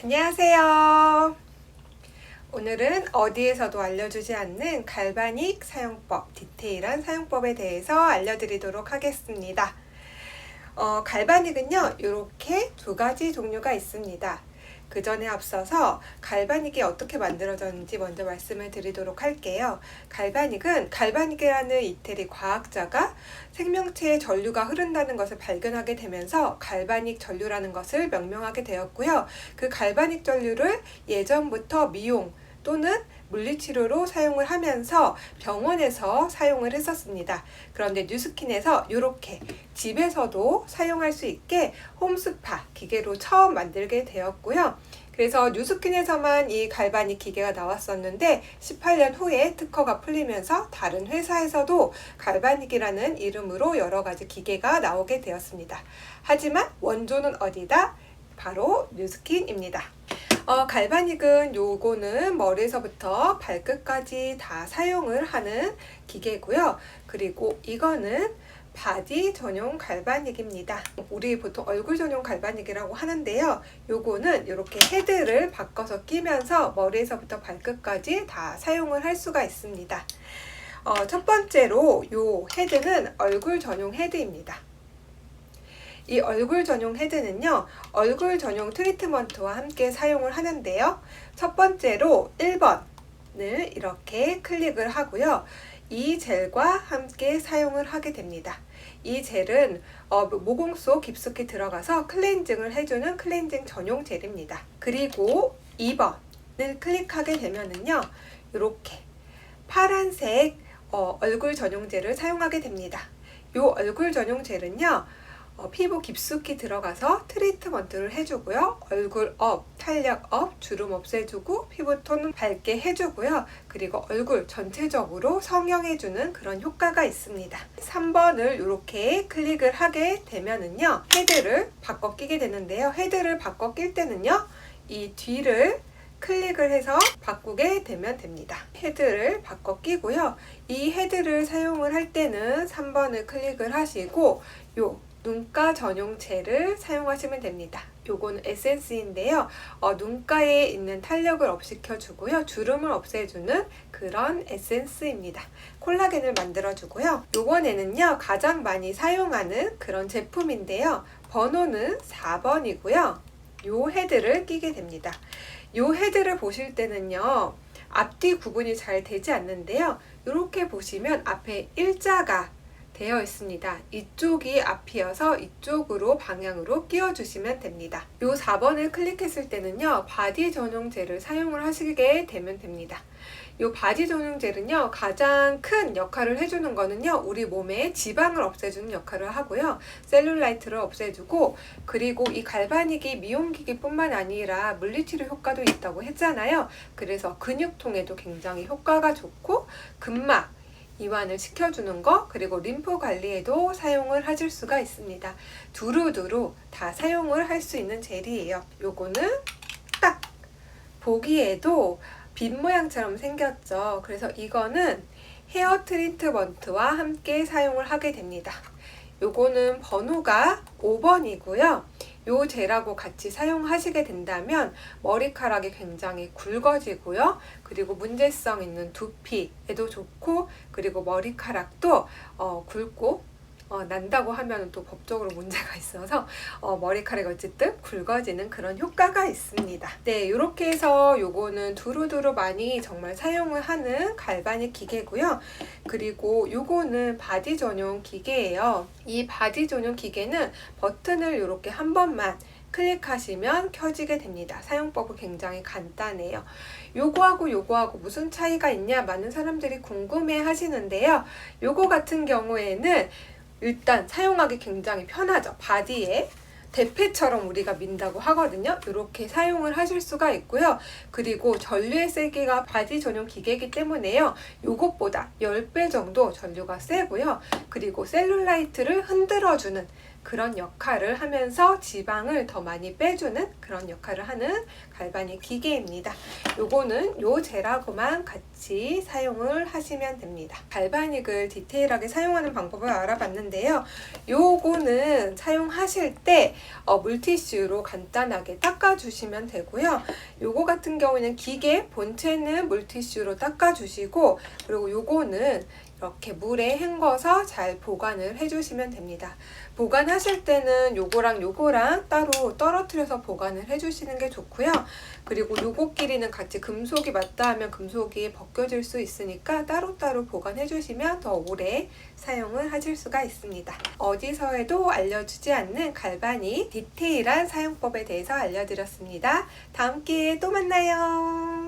안녕하세요. 오늘은 어디에서도 알려주지 않는 갈바닉 사용법, 디테일한 사용법에 대해서 알려드리도록 하겠습니다. 갈바닉은요, 이렇게 두 가지 종류가 있습니다. 그 전에 앞서서 갈바닉이 어떻게 만들어졌는지 먼저 말씀을 드리도록 할게요. 갈바닉이라는 이태리 과학자가 생명체의 전류가 흐른다는 것을 발견하게 되면서 갈바닉 전류라는 것을 명명하게 되었고요. 그 갈바닉 전류를 예전부터 미용 또는 물리치료로 사용을 하면서 병원에서 사용을 했었습니다. 그런데 뉴스킨에서 이렇게 집에서도 사용할 수 있게 홈스파 기계로 처음 만들게 되었고요. 그래서 뉴스킨에서만 이 갈바닉 기계가 나왔었는데 18년 후에 특허가 풀리면서 다른 회사에서도 갈바닉이라는 이름으로 여러 가지 기계가 나오게 되었습니다. 하지만 원조는 어디다? 바로 뉴스킨입니다. 갈바닉은 요거는 머리에서부터 발끝까지 다 사용을 하는 기계고요. 그리고 이거는 바디 전용 갈바닉입니다. 우리 보통 얼굴 전용 갈바닉이라고 하는데요. 요거는 이렇게 헤드를 바꿔서 끼면서 머리에서부터 발끝까지 다 사용을 할 수가 있습니다. 첫 번째로 요 헤드는 얼굴 전용 헤드입니다. 이 얼굴 전용 헤드는요, 얼굴 전용 트리트먼트와 함께 사용을 하는데요. 첫 번째로 1번을 이렇게 클릭을 하고요. 이 젤과 함께 사용을 하게 됩니다. 이 젤은 모공 속 깊숙이 들어가서 클렌징을 해주는 클렌징 전용 젤입니다. 그리고 2번을 클릭하게 되면은요, 이렇게 파란색 얼굴 전용 젤을 사용하게 됩니다. 이 얼굴 전용 젤은요, 피부 깊숙이 들어가서 트리트먼트를 해주고요. 얼굴 업, 탄력 업, 주름 없애주고 피부톤 밝게 해주고요. 그리고 얼굴 전체적으로 성형해주는 그런 효과가 있습니다. 3번을 이렇게 클릭을 하게 되면은요, 헤드를 바꿔 끼게 되는데요. 헤드를 바꿔 낄 때는요, 이 뒤를 클릭을 해서 바꾸게 되면 됩니다. 헤드를 바꿔 끼고요. 이 헤드를 사용을 할 때는 3번을 클릭을 하시고 눈가 전용 젤을 사용하시면 됩니다. 요거는 에센스인데요. 눈가에 있는 탄력을 업시켜주고요. 주름을 없애주는 그런 에센스입니다. 콜라겐을 만들어주고요. 요번에는요, 가장 많이 사용하는 그런 제품인데요. 번호는 4번이고요. 요 헤드를 끼게 됩니다. 요 헤드를 보실 때는요, 앞뒤 구분이 잘 되지 않는데요. 이렇게 보시면 앞에 일자가 되어 있습니다. 이쪽이 앞이어서 이쪽으로 방향으로 끼워주시면 됩니다. 이 4번을 클릭했을 때는요, 바디 전용 젤을 사용을 하시게 되면 됩니다. 이 바디 전용 젤은요, 가장 큰 역할을 해주는 거는요, 우리 몸에 지방을 없애주는 역할을 하고요, 셀룰라이트를 없애주고, 그리고 이 갈바닉이 미용기기 뿐만 아니라 물리치료 효과도 있다고 했잖아요. 그래서 근육통에도 굉장히 효과가 좋고, 근막 이완을 시켜주는 거, 그리고 림프 관리에도 사용을 하실 수가 있습니다. 두루두루 다 사용을 할 수 있는 젤이에요. 요거는 딱 보기에도 빗 모양처럼 생겼죠. 그래서 이거는 헤어 트리트먼트와 함께 사용을 하게 됩니다. 요거는 번호가 5번이고요. 요 젤하고 같이 사용하시게 된다면 머리카락이 굉장히 굵어지고요. 그리고 문제성 있는 두피에도 좋고, 그리고 머리카락도 굵고 난다고 하면 또 법적으로 문제가 있어서 머리카락이 어쨌든 굵어지는 그런 효과가 있습니다. 네, 이렇게 해서 요거는 두루두루 많이 정말 사용을 하는 갈바닉 기계고요. 그리고 요거는 바디 전용 기계예요. 이 바디 전용 기계는 버튼을 이렇게 한 번만 클릭하시면 켜지게 됩니다. 사용법은 굉장히 간단해요. 요거하고 무슨 차이가 있냐 많은 사람들이 궁금해 하시는데요. 요거 같은 경우에는 일단 사용하기 굉장히 편하죠. 바디에 대패처럼 우리가 민다고 하거든요. 이렇게 사용을 하실 수가 있고요. 그리고 전류의 세기가 바디 전용 기계이기 때문에요, 요것보다 10배 정도 전류가 세고요. 그리고 셀룰라이트를 흔들어주는 그런 역할을 하면서 지방을 더 많이 빼주는 그런 역할을 하는 갈바닉 기계입니다. 요거는 요 젤하고만 같이 사용을 하시면 됩니다. 갈바닉을 디테일하게 사용하는 방법을 알아봤는데요. 요거는 사용하실 때 물티슈로 간단하게 닦아주시면 되고요. 요거 같은 경우에는 기계 본체는 물티슈로 닦아주시고, 그리고 요거는 이렇게 물에 헹궈서 잘 보관을 해주시면 됩니다. 보관하실 때는 요거랑 요거랑 따로 떨어뜨려서 보관을 해주시는 게 좋고요. 그리고 요거끼리는 같이 금속이 맞다 하면 금속이 벗겨질 수 있으니까 따로따로 보관해 주시면 더 오래 사용을 하실 수가 있습니다. 어디서에도 알려주지 않는 갈바닉 디테일한 사용법에 대해서 알려드렸습니다. 다음 기회에 또 만나요.